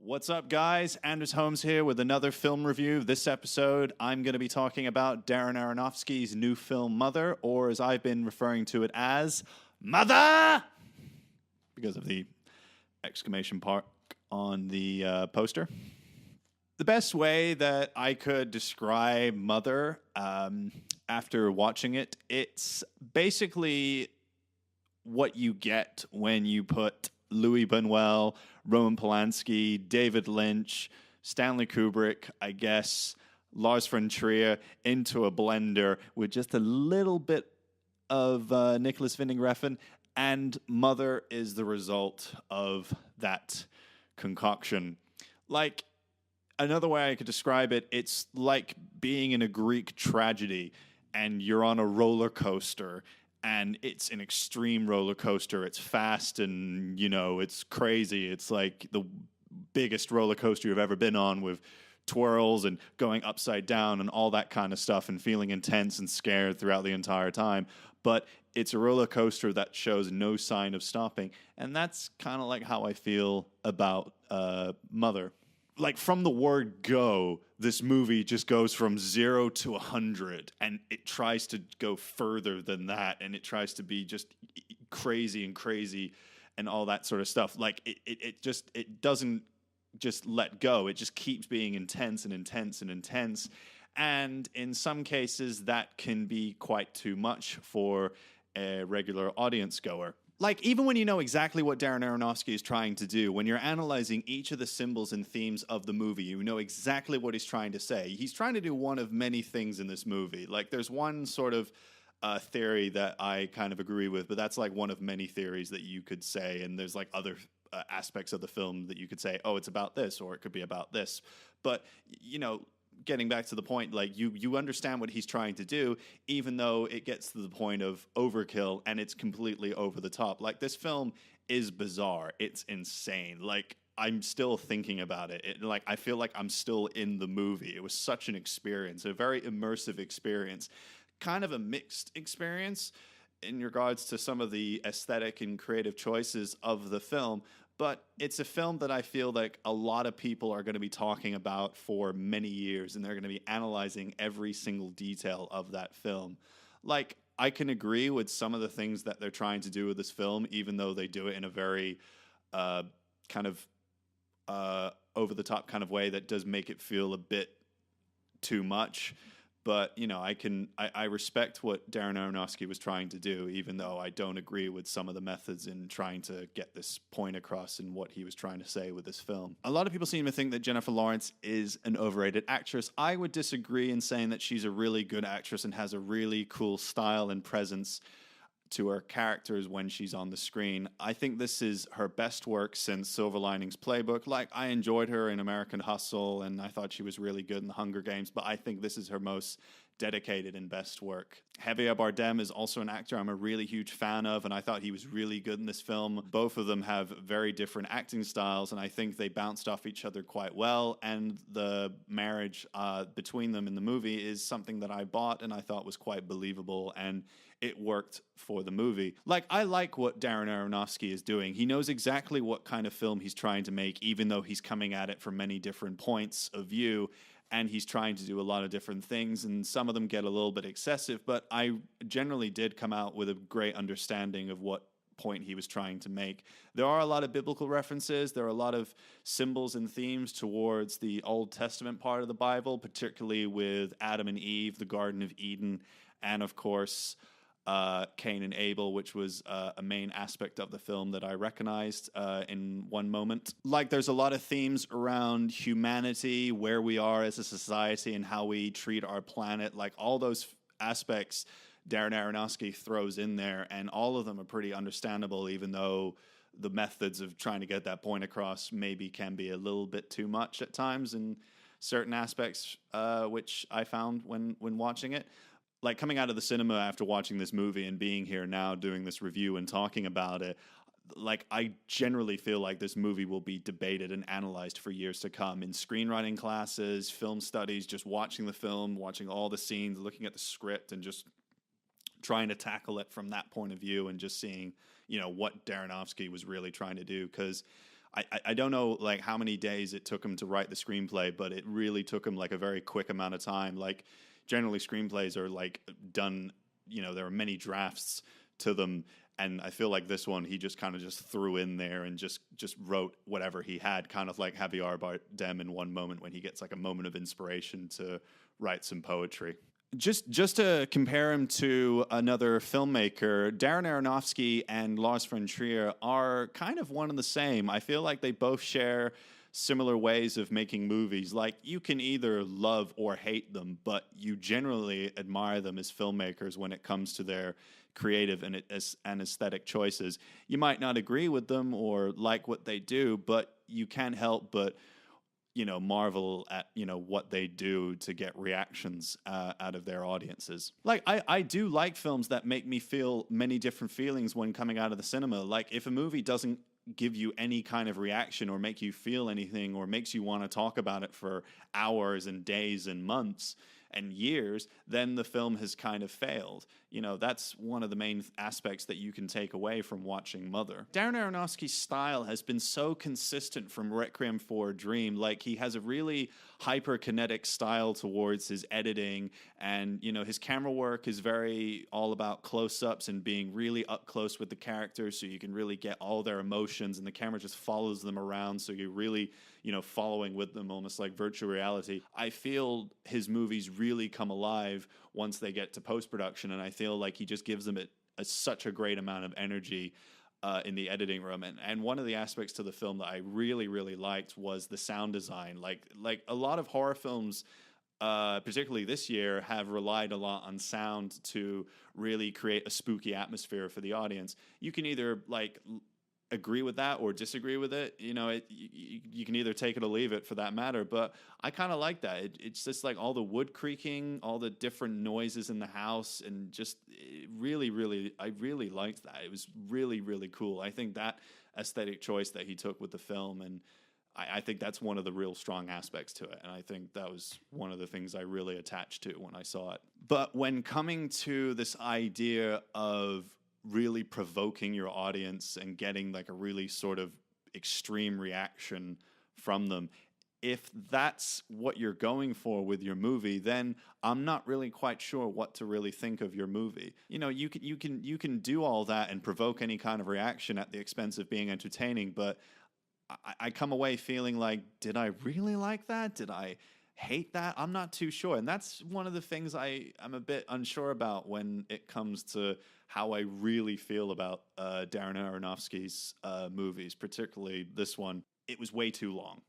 What's up, guys? Anders Holmes here with another film review. This episode, I'm going to be talking about Darren Aronofsky's new film, Mother, or as I've been referring to it as, Mother! Because of the exclamation mark on the poster. The best way that I could describe Mother after watching it, it's basically what you get when you put Louis Buñuel, Roman Polanski, David Lynch, Stanley Kubrick, I guess, Lars von Trier into a blender with just a little bit of Nicholas Winding Refn, and Mother is the result of that concoction. Like, another way I could describe it, it's like being in a Greek tragedy and you're on a roller coaster. And it's an extreme roller coaster. It's fast and, it's crazy. It's like the biggest roller coaster you've ever been on with twirls and going upside down and all that kind of stuff and feeling intense and scared throughout the entire time. But it's a roller coaster that shows no sign of stopping. And that's kind of like how I feel about Mother. Like, from the word go, this movie just goes from 0 to 100, and it tries to go further than that, and it tries to be just crazy and all that sort of stuff. Like, it doesn't just let go. It just keeps being intense and intense and intense. And in some cases, that can be quite too much for a regular audience goer. Like, even when you know exactly what Darren Aronofsky is trying to do, when you're analyzing each of the symbols and themes of the movie, you know exactly what he's trying to say. He's trying to do one of many things in this movie. Like, there's one sort of theory that I kind of agree with, but that's like one of many theories that you could say, and there's like other aspects of the film that you could say, oh, it's about this, or it could be about this. But, getting back to the point, like, you understand what he's trying to do, even though it gets to the point of overkill and it's completely over the top. Like, this film is bizarre. It's insane. Like, I'm still thinking about it. I feel like I'm still in the movie. It was such an experience, a very immersive experience, kind of a mixed experience in regards to some of the aesthetic and creative choices of the film. But it's a film that I feel like a lot of people are going to be talking about for many years, and they're going to be analyzing every single detail of that film. Like, I can agree with some of the things that they're trying to do with this film, even though they do it in a very kind of over-the-top kind of way that does make it feel a bit too much. But, I respect what Darren Aronofsky was trying to do, even though I don't agree with some of the methods in trying to get this point across in what he was trying to say with this film. A lot of people seem to think that Jennifer Lawrence is an overrated actress. I would disagree in saying that she's a really good actress and has a really cool style and presence to her characters when she's on the screen. I think this is her best work since Silver Linings Playbook. Like, I enjoyed her in American Hustle, and I thought she was really good in The Hunger Games, but I think this is her most dedicated and best work. Javier Bardem is also an actor I'm a really huge fan of, and I thought he was really good in this film. Both of them have very different acting styles, and I think they bounced off each other quite well, and the marriage between them in the movie is something that I bought and I thought was quite believable, and it worked for the movie. Like, I like what Darren Aronofsky is doing. He knows exactly what kind of film he's trying to make, even though he's coming at it from many different points of view, and he's trying to do a lot of different things, and some of them get a little bit excessive, but I generally did come out with a great understanding of what point he was trying to make. There are a lot of biblical references. There are a lot of symbols and themes towards the Old Testament part of the Bible, particularly with Adam and Eve, the Garden of Eden, and of course, Cain and Abel, which was a main aspect of the film that I recognized in one moment. Like, there's a lot of themes around humanity, where we are as a society, and how we treat our planet. Like, all those aspects Darren Aronofsky throws in there, and all of them are pretty understandable, even though the methods of trying to get that point across maybe can be a little bit too much at times in certain aspects, which I found when watching it. Like, coming out of the cinema after watching this movie and being here now doing this review and talking about it, like, I generally feel like this movie will be debated and analyzed for years to come in screenwriting classes, film studies, just watching the film, watching all the scenes, looking at the script, and just trying to tackle it from that point of view and just seeing, what Darren Aronofsky was really trying to do. Because I don't know like how many days it took him to write the screenplay, but it really took him like a very quick amount of time. Like generally screenplays are like done, there are many drafts to them, and I feel like this one he just kind of just threw in there and just wrote whatever he had, kind of like Javier Bardem in one moment when he gets like a moment of inspiration to write some poetry. Just to compare him to another filmmaker, Darren Aronofsky and Lars von Trier are kind of one and the same. I feel like they both share similar ways of making movies. Like, you can either love or hate them, but you generally admire them as filmmakers when it comes to their creative and aesthetic choices. You might not agree with them or like what they do, but you can't help but marvel at, what they do to get reactions out of their audiences. Like, I do like films that make me feel many different feelings when coming out of the cinema. Like, if a movie doesn't give you any kind of reaction or make you feel anything or makes you want to talk about it for hours and days and months and years, then the film has kind of failed. That's one of the main aspects that you can take away from watching Mother. Darren Aronofsky's style has been so consistent from Requiem for a Dream. Like, he has a really hyperkinetic style towards his editing, and his camera work is very all about close-ups and being really up close with the characters, so you can really get all their emotions, and the camera just follows them around, so you're really following with them, almost like virtual reality. I feel his movies really come alive once they get to post-production, and I feel like he just gives them such a great amount of energy in the editing room. And one of the aspects to the film that I really, really liked was the sound design. Like a lot of horror films, particularly this year, have relied a lot on sound to really create a spooky atmosphere for the audience. You can either agree with that or disagree with it. You can either take it or leave it for that matter. But I kind of like that. It's just like all the wood creaking, all the different noises in the house, and just really, really, I really liked that. It was really, really cool. I think that aesthetic choice that he took with the film, and I think that's one of the real strong aspects to it. And I think that was one of the things I really attached to when I saw it. But when coming to this idea of really provoking your audience and getting like a really sort of extreme reaction from them, if that's what you're going for with your movie, then I'm not really quite sure what to really think of your movie. You can do all that and provoke any kind of reaction at the expense of being entertaining, but I come away feeling like, did I really like that? Did I hate that? I'm not too sure. And that's one of the things I'm a bit unsure about when it comes to how I really feel about Darren Aronofsky's movies, particularly this one. It was way too long.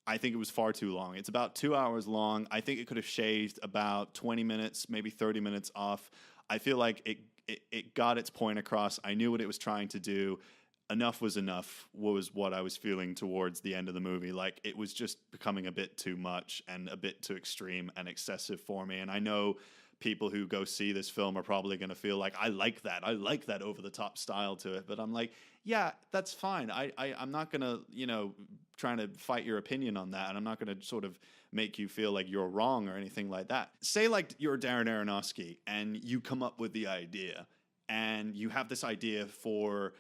I think it was far too long. It's about 2 hours long. I think it could have shaved about 20 minutes, maybe 30 minutes off. I feel like it got its point across. I knew what it was trying to do. Enough was enough was what I was feeling towards the end of the movie. Like, it was just becoming a bit too much and a bit too extreme and excessive for me. And I know people who go see this film are probably going to feel like, I like that over-the-top style to it. But I'm like, yeah, that's fine. I'm not going to, trying to fight your opinion on that. And I'm not going to sort of make you feel like you're wrong or anything like that. Say like you're Darren Aronofsky and you come up with the idea, and you have this idea for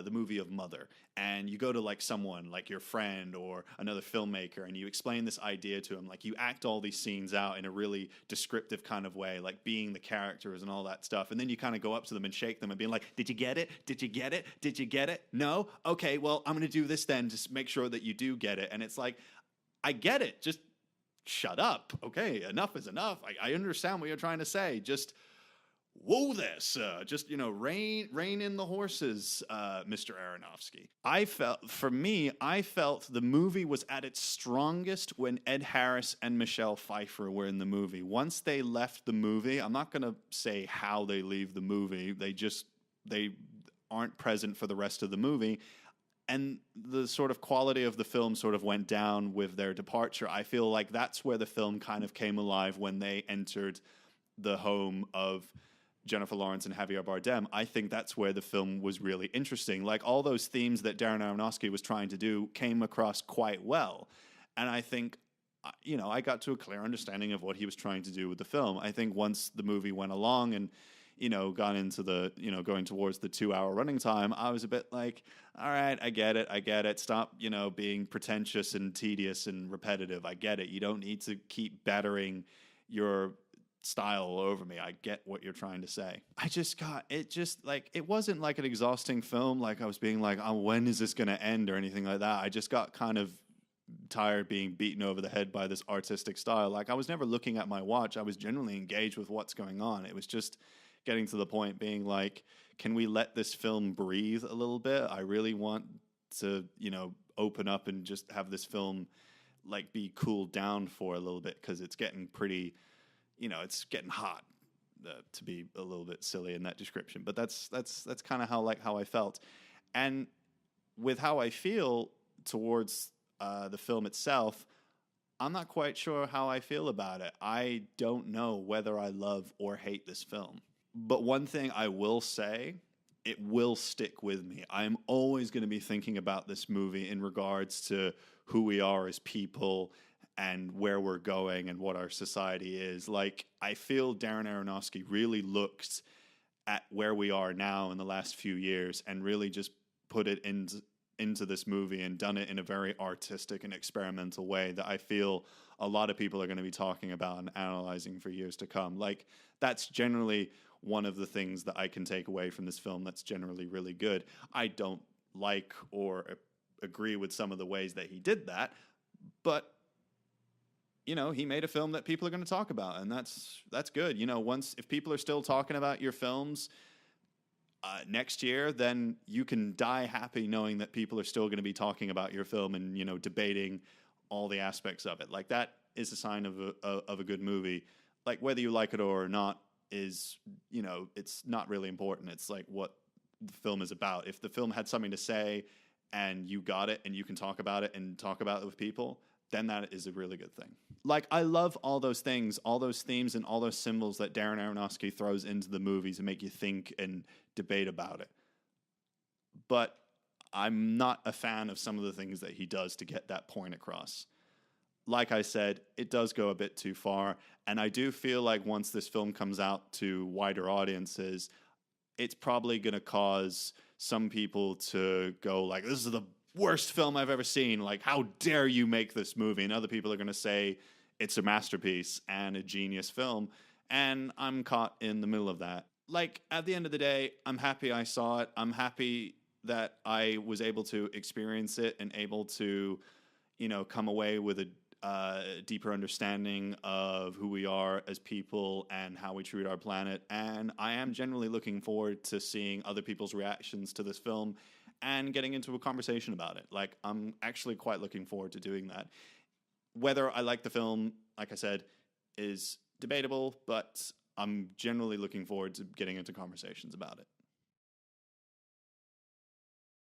the movie of Mother, and you go to like someone like your friend or another filmmaker, and you explain this idea to him. Like, you act all these scenes out in a really descriptive kind of way, like being the characters and all that stuff, and then you kind of go up to them and shake them and being like, did you get it? Did you get it? Did you get it? No? Okay, well, I'm going to do this then, just make sure that you do get it. And it's like, I get it, just shut up. Okay, enough is enough. I understand what you're trying to say. Just whoa there, sir. Just, rein in the horses, Mr. Aronofsky. I felt the movie was at its strongest when Ed Harris and Michelle Pfeiffer were in the movie. Once they left the movie, I'm not going to say how they leave the movie. They aren't present for the rest of the movie. And the sort of quality of the film sort of went down with their departure. I feel like that's where the film kind of came alive when they entered the home of Jennifer Lawrence and Javier Bardem. I think that's where the film was really interesting. Like, all those themes that Darren Aronofsky was trying to do came across quite well. And I think, I got to a clear understanding of what he was trying to do with the film. I think once the movie went along and, got into the, going towards the 2 hour running time, I was a bit like, all right, I get it. Stop, being pretentious and tedious and repetitive. I get it. You don't need to keep battering your style over me. I get what you're trying to say. It wasn't like an exhausting film. Like I was being like, oh, when is this going to end or anything like that. I just got kind of tired being beaten over the head by this artistic style. Like I was never looking at my watch. I was genuinely engaged with what's going on. It was just getting to the point being like, can we let this film breathe a little bit? I really want to, open up and just have this film like be cooled down for a little bit, because it's getting pretty, it's getting hot, to be a little bit silly in that description. But that's kind of how I felt. And with how I feel towards the film itself, I'm not quite sure how I feel about it. I don't know whether I love or hate this film. But one thing I will say, it will stick with me. I'm always going to be thinking about this movie in regards to who we are as people and where we're going and what our society is. Like, I feel Darren Aronofsky really looked at where we are now in the last few years and really just put it into this movie and done it in a very artistic and experimental way that I feel a lot of people are going to be talking about and analyzing for years to come. Like, that's generally one of the things that I can take away from this film that's generally really good. I don't like or agree with some of the ways that he did that, but he made a film that people are going to talk about, and that's good. If people are still talking about your films next year, then you can die happy knowing that people are still going to be talking about your film and, debating all the aspects of it. Like, that is a sign of a good movie. Like, whether you like it or not is, it's not really important. It's like what the film is about. If the film had something to say and you got it and you can talk about it and talk about it with people, then that is a really good thing. Like, I love all those things, all those themes and all those symbols that Darren Aronofsky throws into the movies and make you think and debate about it. But I'm not a fan of some of the things that he does to get that point across. Like I said, it does go a bit too far, and I do feel like once this film comes out to wider audiences, it's probably going to cause some people to go like, this is the worst film I've ever seen. Like, how dare you make this movie? And other people are going to say it's a masterpiece and a genius film, and I'm caught in the middle of that. Like, at the end of the day, I'm happy I saw it. I'm happy that I was able to experience it and able to, come away with a deeper understanding of who we are as people and how we treat our planet. And I am generally looking forward to seeing other people's reactions to this film and getting into a conversation about it. Like, I'm actually quite looking forward to doing that. Whether I like the film, like I said, is debatable, but I'm generally looking forward to getting into conversations about it.